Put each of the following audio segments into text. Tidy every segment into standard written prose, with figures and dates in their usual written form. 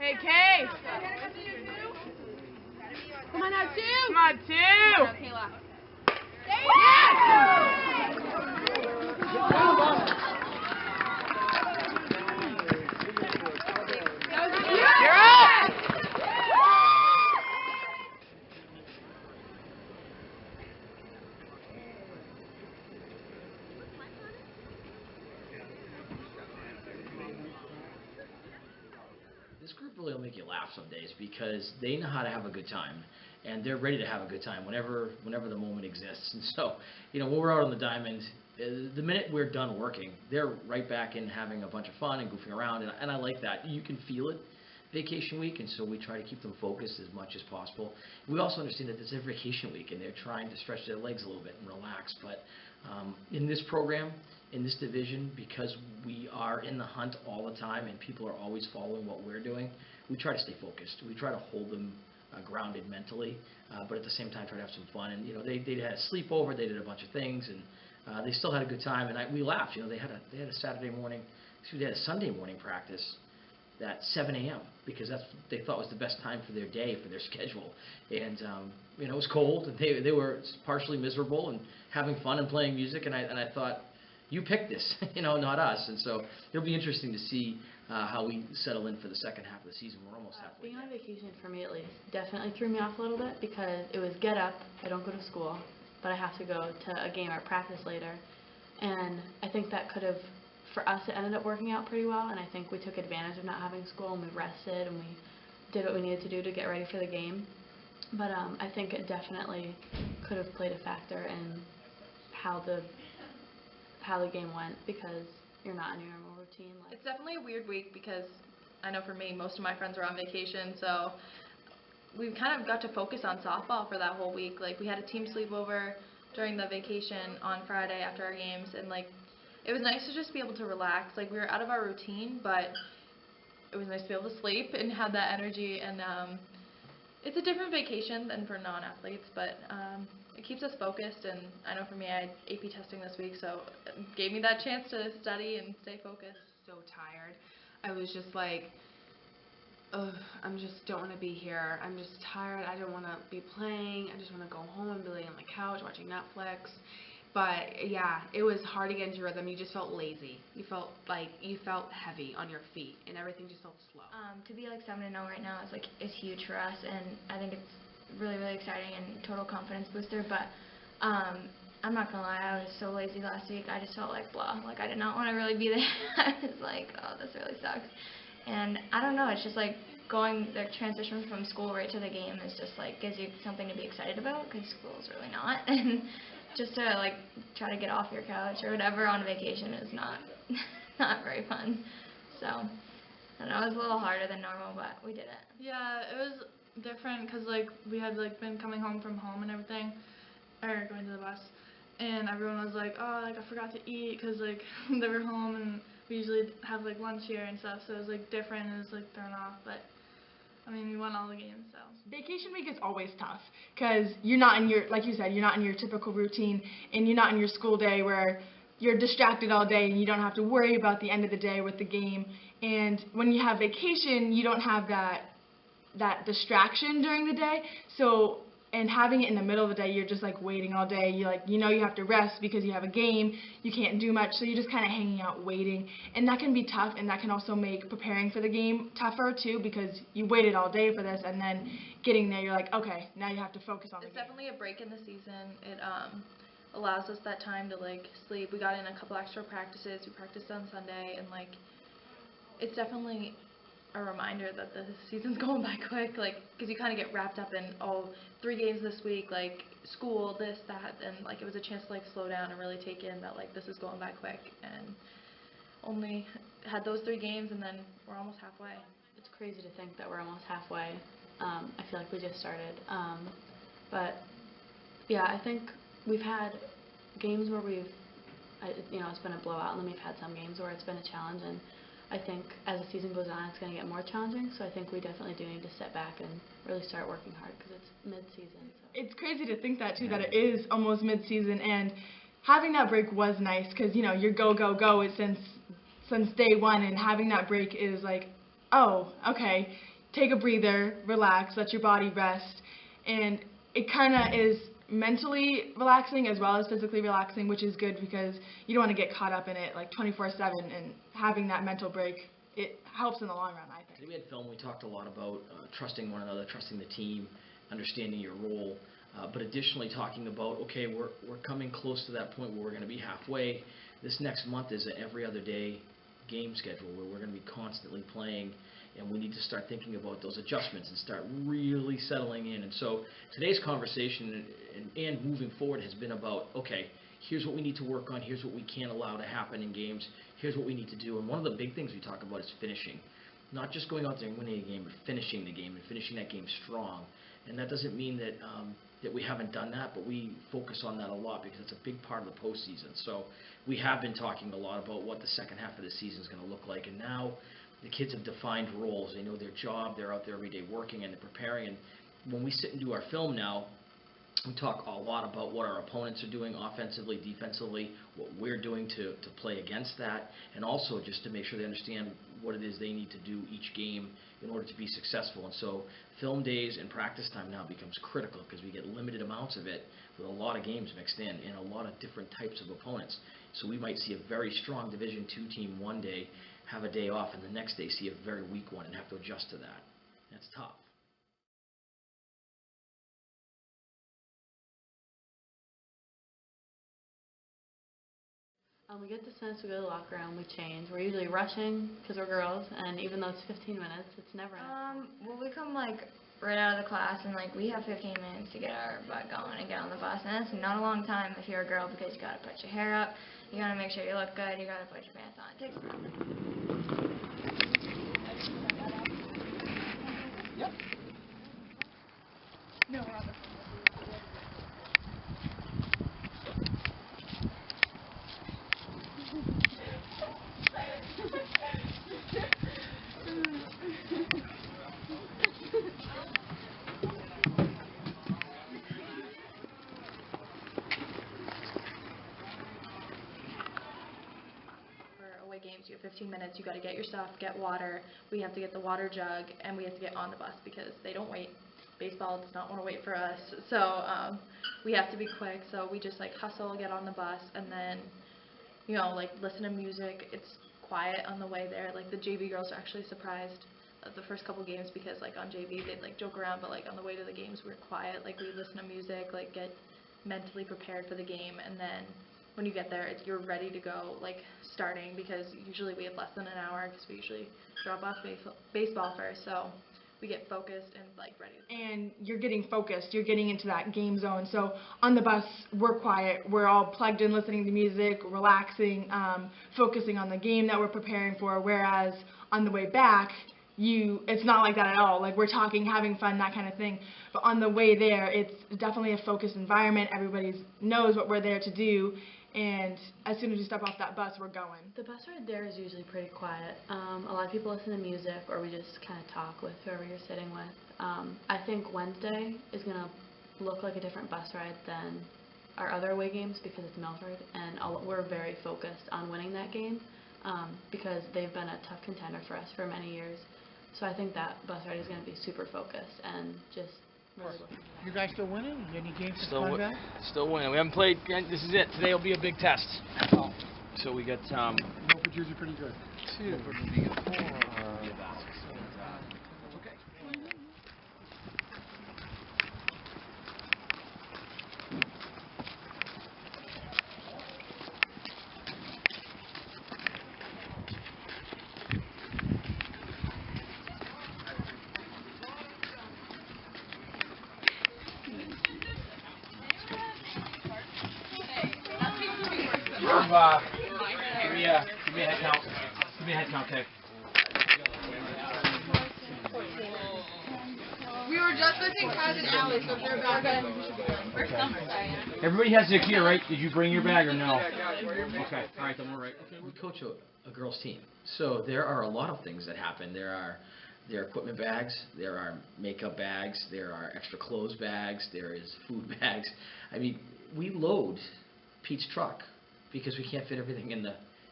Okay. Come on now, 2. Come on, 2. Come on, Kayla. You're up. This group really will make you laugh some days because they know how to have a good time, and they're ready to have a good time whenever the moment exists. And so, when we're out on the diamond, the minute we're done working, they're right back in having a bunch of fun and goofing around, and I like that. You can feel it vacation week, and so we try to keep them focused as much as possible. We also understand that this is a vacation week, and they're trying to stretch their legs a little bit and relax. But in this program, in this division, because we are in the hunt all the time and people are always following what we're doing, we try to stay focused. We try to hold them grounded mentally, but at the same time try to have some fun. And they had a sleepover, they did a bunch of things, and they still had a good time. And we laughed. They had a Saturday morning, they had a Sunday morning practice at 7 a.m. because that's what they thought was the best time for their day, for their schedule. And it was cold, and they were partially miserable and having fun and playing music. And I thought, you picked this, not us. And so it'll be interesting to see how we settle in for the second half of the season. We're almost halfway. Being on vacation, for me at least, definitely threw me off a little bit because it was get up, I don't go to school, but I have to go to a game or practice later. And I think that could have, for us, it ended up working out pretty well, and I think we took advantage of not having school, and we rested, and we did what we needed to do to get ready for the game. But I think it definitely could have played a factor in how the game went, because you're not in your normal routine. It's definitely a weird week because I know for me, most of my friends are on vacation, so we kind of got to focus on softball for that whole week. We had a team sleepover during the vacation on Friday after our games, and it was nice to just be able to relax. We were out of our routine, but it was nice to be able to sleep and have that energy. And it's a different vacation than for non-athletes, but it keeps us focused. And I know for me, I had AP testing this week, so it gave me that chance to study and stay focused. So tired. I was just like, ugh, I just don't want to be here. I'm just tired. I don't want to be playing. I just want to go home and be laying on the couch watching Netflix. But yeah, it was hard to get into rhythm. You just felt lazy. You felt heavy on your feet, and everything just felt slow. To be 7-0 right now is huge for us, and I think it's really, really exciting and total confidence booster. But I'm not gonna lie, I was so lazy last week. I just felt like blah. I did not want to really be there. I was like, oh, this really sucks. And I don't know. It's just going the transition from school right to the game is just gives you something to be excited about, because school's really not. And just to try to get off your couch or whatever on vacation is not very fun. So I don't know, it was a little harder than normal, but we did it. Yeah, it was different because we had been coming home from home and everything, or going to the bus, and everyone was like, oh, I forgot to eat because they were home, and we usually have lunch here and stuff, so it was different, and it was thrown off. But I mean, we won all the games, so. Vacation week is always tough because you're not in your, like you said, you're not in your typical routine, and you're not in your school day where you're distracted all day and you don't have to worry about the end of the day with the game. And when you have vacation, you don't have that distraction during the day. So, and having it in the middle of the day, you're just waiting all day. You you have to rest because you have a game. You can't do much, so you're just kind of hanging out waiting. And that can be tough, and that can also make preparing for the game tougher too, because you waited all day for this, and then getting there, you're like, okay, now you have to focus on the game. It's definitely a break in the season. It allows us that time to sleep. We got in a couple extra practices. We practiced on Sunday, and it's definitely a reminder that the season's going by quick, because you kind of get wrapped up in 3 games this week, school, this, that, and it was a chance to slow down and really take in that this is going by quick, and only had those 3 games, and then we're almost halfway. It's crazy to think that we're almost halfway. I feel like we just started, but yeah, I think we've had games where it's been a blowout, and then we've had some games where it's been a challenge, and I think as the season goes on, it's going to get more challenging, so I think we definitely do need to step back and really start working hard, because it's mid-season. So. It's crazy to think that, too, that it is almost mid-season, and having that break was nice, because, your go, go, go is since day one, and having that break is oh, okay, take a breather, relax, let your body rest, and it kind of is mentally relaxing as well as physically relaxing, which is good because you don't want to get caught up in it like 24/7, and having that mental break, it helps in the long run, I think. Today we had film, we talked a lot about trusting one another, trusting the team, understanding your role, but additionally talking about, okay, we're coming close to that point where we're going to be halfway. This next month is an every other day game schedule where we're going to be constantly playing, and we need to start thinking about those adjustments and start really settling in. And so today's conversation and moving forward has been about, okay, here's what we need to work on, here's what we can't allow to happen in games, here's what we need to do. And one of the big things we talk about is finishing. Not just going out there and winning a game, but finishing the game and finishing that game strong. And that doesn't mean that that we haven't done that, but we focus on that a lot because it's a big part of the postseason. So we have been talking a lot about what the second half of the season is going to look like, and now the kids have defined roles. They know their job. They're out there every day working and they're preparing. And when we sit and do our film now, we talk a lot about what our opponents are doing offensively, defensively, what we're doing to play against that, and also just to make sure they understand what it is they need to do each game in order to be successful. And so film days and practice time now becomes critical because we get limited amounts of it with a lot of games mixed in and a lot of different types of opponents. So we might see a very strong Division II team one day have a day off, and the next day see a very weak one and have to adjust to that. That's tough. We get to sense, we go to the locker room, we change. We're usually rushing because we're girls, and even though it's 15 minutes, it's never enough. Well, we come like right out of the class, and like we have 15 minutes to get our butt going and get on the bus, and that's not a long time if you're a girl because you gotta put your hair up, you gotta make sure you look good, you gotta put your pants on. It takes a while. Yep. No, we're on the games, you have 15 minutes, you got to get your stuff, get water, we have to get the water jug, and we have to get on the bus because they don't wait. Baseball does not want to wait for us, so we have to be quick, so we just like hustle, get on the bus, and then, you know, like listen to music. It's quiet on the way there. Like the JV girls are actually surprised at the first couple games because like on JV they'd like joke around, but like on the way to the games we're quiet, like we listen to music, like get mentally prepared for the game, and then when you get there, you're ready to go, like, starting, because usually we have less than an hour, because we usually drop off baseball first, so we get focused and, like, ready. And you're getting focused, you're getting into that game zone. So on the bus, we're quiet, we're all plugged in, listening to music, relaxing, focusing on the game that we're preparing for, whereas on the way back, it's not like that at all. Like, we're talking, having fun, that kind of thing. But on the way there, it's definitely a focused environment. Everybody knows what we're there to do. And as soon as we step off that bus, we're going. The bus ride there is usually pretty quiet. A lot of people listen to music, or we just kind of talk with whoever you're sitting with. I think Wednesday is going to look like a different bus ride than our other away games because it's Milford, and we're very focused on winning that game because they've been a tough contender for us for many years. So I think that bus ride is going to be super focused and just really looking for that. You guys still winning? Any games to Still come back? Still winning. We haven't played. This is it. Today will be a big test. Oh. So we got. Milford's usually pretty good. Milford will be good. Okay. Give me a head count. Give me a head count, okay? We were just listening to Kaz and Allie, so if they're back, we should be good. Everybody has their gear, right? Did you bring your bag or no? Okay, all right, then we're right. Okay, we coach a girls' team, so there are a lot of things that happen. There are equipment bags, there are makeup bags, there are extra clothes bags, there is food bags. I mean, we load Pete's truck because we can't fit everything in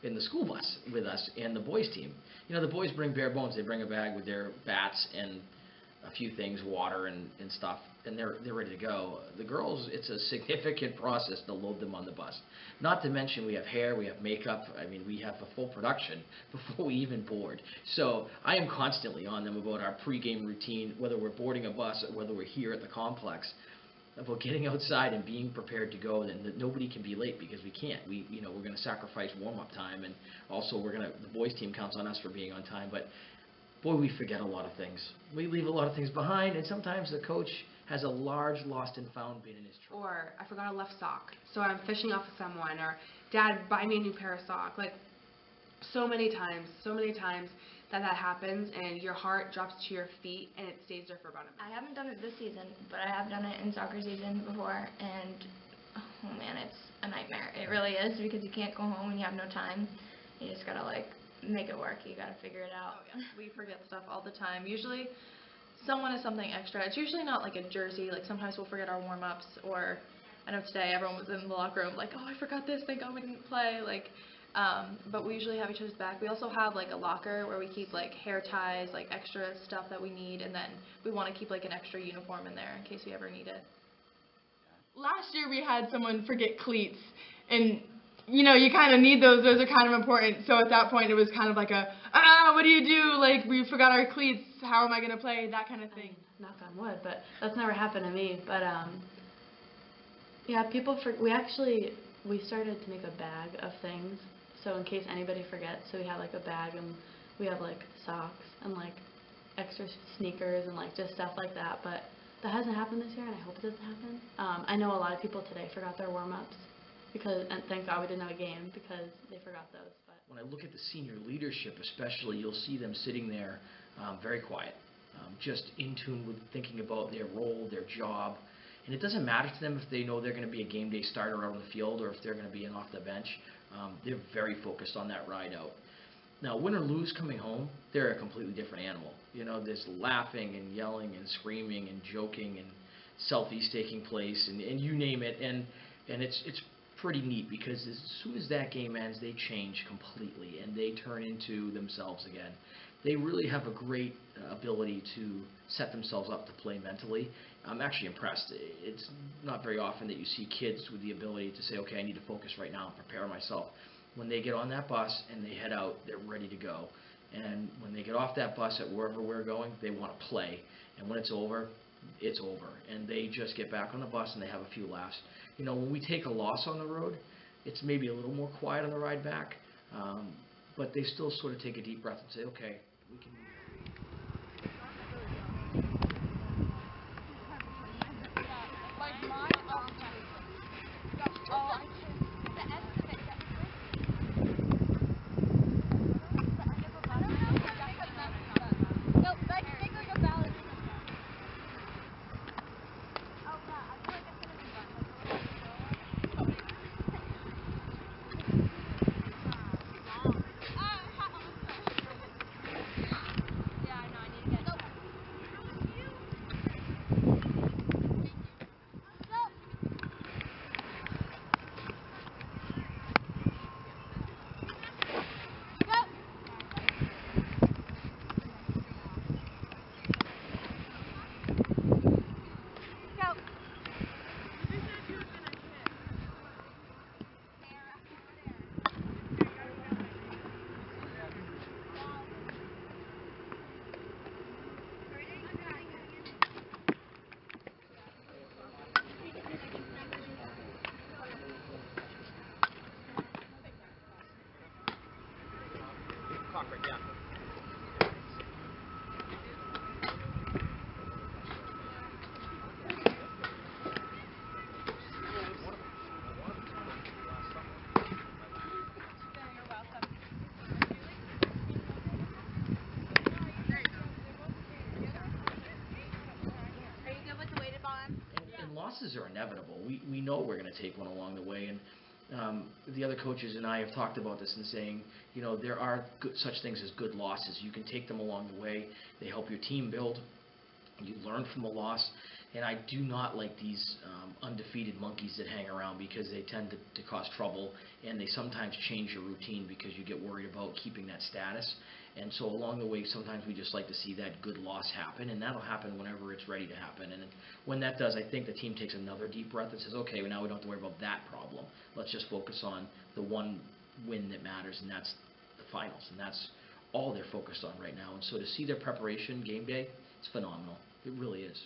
in the school bus with us and the boys team. You know, the boys bring bare bones. They bring a bag with their bats and a few things, water and stuff, and they're ready to go. The girls, it's a significant process to load them on the bus. Not to mention we have hair, we have makeup. I mean, we have a full production before we even board. So I am constantly on them about our pregame routine, whether we're boarding a bus or whether we're here at the complex, about getting outside and being prepared to go, and that nobody can be late because we can't. We're going to sacrifice warm-up time, and also the boys team counts on us for being on time. But boy, we forget a lot of things. We leave a lot of things behind, and sometimes the coach has a large lost and found bin in his truck. Or I forgot a left sock, so I'm fishing off of someone, or Dad, buy me a new pair of socks. Like, so many times that happens, and your heart drops to your feet, and it stays there for about a minute. I haven't done it this season, but I have done it in soccer season before, and oh man, it's a nightmare. It really is, because you can't go home when you have no time. You just gotta make it work. You gotta figure it out. Oh, yeah. We forget stuff all the time. Usually someone has something extra. It's usually not like a jersey. Like sometimes we'll forget our warm-ups, or I know today everyone was in the locker room like, oh, I forgot this, thank God we didn't play. But we usually have each other's back. We also have a locker where we keep hair ties, extra stuff that we need, and then we want to keep an extra uniform in there in case we ever need it. Last year we had someone forget cleats, and you kind of need those. Those are kind of important. So at that point it was kind of what do you do? We forgot our cleats. How am I going to play? That kind of thing. Knock on wood, but that's never happened to me. But yeah, we started to make a bag of things, so in case anybody forgets. So we have a bag, and we have socks and extra sneakers and just stuff like that. But that hasn't happened this year, and I hope it doesn't happen. I know a lot of people today forgot their warm-ups, and thank God we didn't have a game because they forgot those. But when I look at the senior leadership especially, you'll see them sitting there very quiet, just in tune with thinking about their role, their job. And it doesn't matter to them if they know they're going to be a game day starter out on the field or if they're going to be in off the bench. They're very focused on that ride out. Now, win or lose coming home, they're a completely different animal. There's laughing and yelling and screaming and joking and selfies taking place and you name it. And it's pretty neat because as soon as that game ends, they change completely and they turn into themselves again. They really have a great ability to set themselves up to play mentally. I'm actually impressed. It's not very often that you see kids with the ability to say, okay, I need to focus right now and prepare myself. When they get on that bus and they head out, they're ready to go. And when they get off that bus at wherever we're going, they want to play. And when it's over, it's over. And they just get back on the bus and they have a few laughs. When we take a loss on the road, it's maybe a little more quiet on the ride back. But they still sort of take a deep breath and say, okay, we can move. Losses are inevitable. We know we're going to take one along the way, and the other coaches and I have talked about this and saying, there are such things as good losses. You can take them along the way. They help your team build. You learn from the loss, and I do not like these undefeated monkeys that hang around because they tend to cause trouble, and they sometimes change your routine because you get worried about keeping that status. And so along the way, sometimes we just like to see that good loss happen, and that'll happen whenever it's ready to happen. And when that does, I think the team takes another deep breath and says, okay, well, now we don't have to worry about that problem. Let's just focus on the one win that matters, and that's the finals, and that's all they're focused on right now. And so to see their preparation game day, it's phenomenal. It really is.